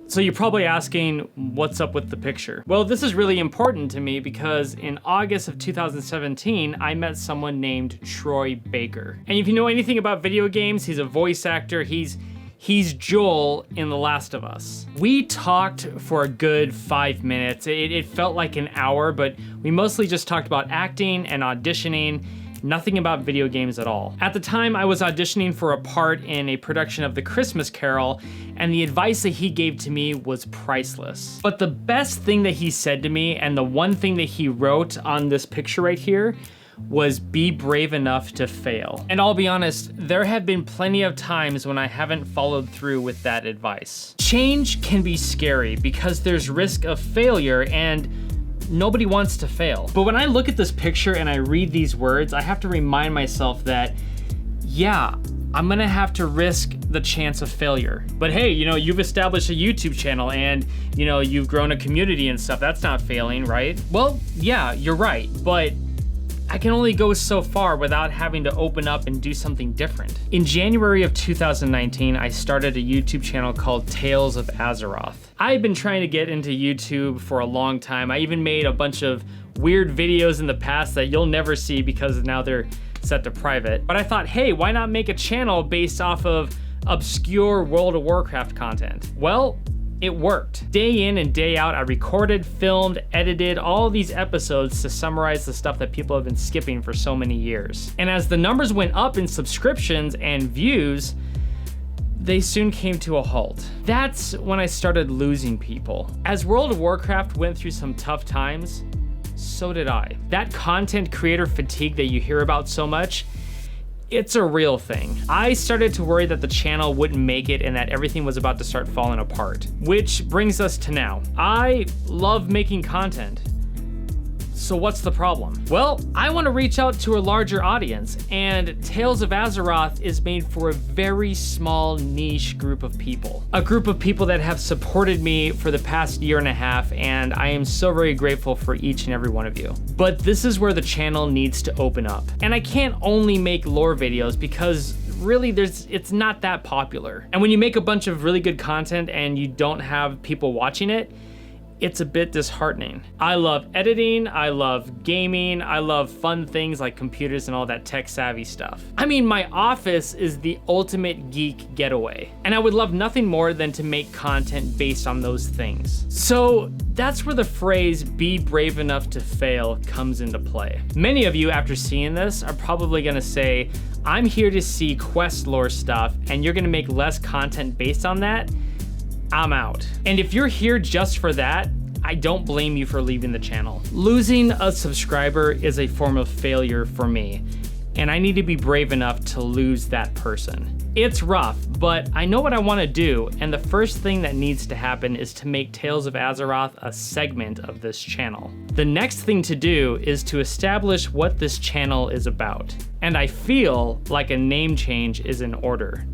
So you're probably asking, what's up with the picture? Well, this is really important to me because in August of 2017, I met someone named Troy Baker. And if you know anything about video games, he's a voice actor. He's Joel in The Last of Us. We talked for a good 5 minutes. It felt like an hour, but we mostly just talked about acting and auditioning, nothing about video games at all. At the time, I was auditioning for a part in a production of The Christmas Carol, and the advice that he gave to me was priceless. But the best thing that he said to me, and the one thing that he wrote on this picture right here, was be brave enough to fail. And I'll be honest, there have been plenty of times when I haven't followed through with that advice. Change can be scary because there's risk of failure and nobody wants to fail. But when I look at this picture and I read these words, I have to remind myself that, yeah, I'm gonna have to risk the chance of failure. But hey, you've established a YouTube channel and you've grown a community and stuff. That's not failing, right? Well, yeah, you're right, but I can only go so far without having to open up and do something different. In January of 2019, I started a YouTube channel called Tales of Azeroth. I've been trying to get into YouTube for a long time. I even made a bunch of weird videos in the past that you'll never see because now they're set to private. But I thought, hey, why not make a channel based off of obscure World of Warcraft content? Well, it worked. Day in and day out, I recorded, filmed, edited all these episodes to summarize the stuff that people have been skipping for so many years. And as the numbers went up in subscriptions and views, they soon came to a halt. That's when I started losing people. As World of Warcraft went through some tough times, so did I. That content creator fatigue that you hear about so much, it's a real thing. I started to worry that the channel wouldn't make it and that everything was about to start falling apart. Which brings us to now. I love making content. So what's the problem? Well, I want to reach out to a larger audience, and Tales of Azeroth is made for a very small niche group of people. A group of people that have supported me for the past year and a half, and I am so very grateful for each and every one of you. But this is where the channel needs to open up. And I can't only make lore videos because really it's not that popular. And when you make a bunch of really good content and you don't have people watching it, it's a bit disheartening. I love editing, I love gaming, I love fun things like computers and all that tech savvy stuff. I mean, my office is the ultimate geek getaway, and I would love nothing more than to make content based on those things. So that's where the phrase, be brave enough to fail, comes into play. Many of you, after seeing this, are probably gonna say, I'm here to see quest lore stuff, and you're gonna make less content based on that? I'm out. And if you're here just for that, I don't blame you for leaving the channel. Losing a subscriber is a form of failure for me, and I need to be brave enough to lose that person. It's rough, but I know what I want to do, and the first thing that needs to happen is to make Tales of Azeroth a segment of this channel. The next thing to do is to establish what this channel is about, and I feel like a name change is in order.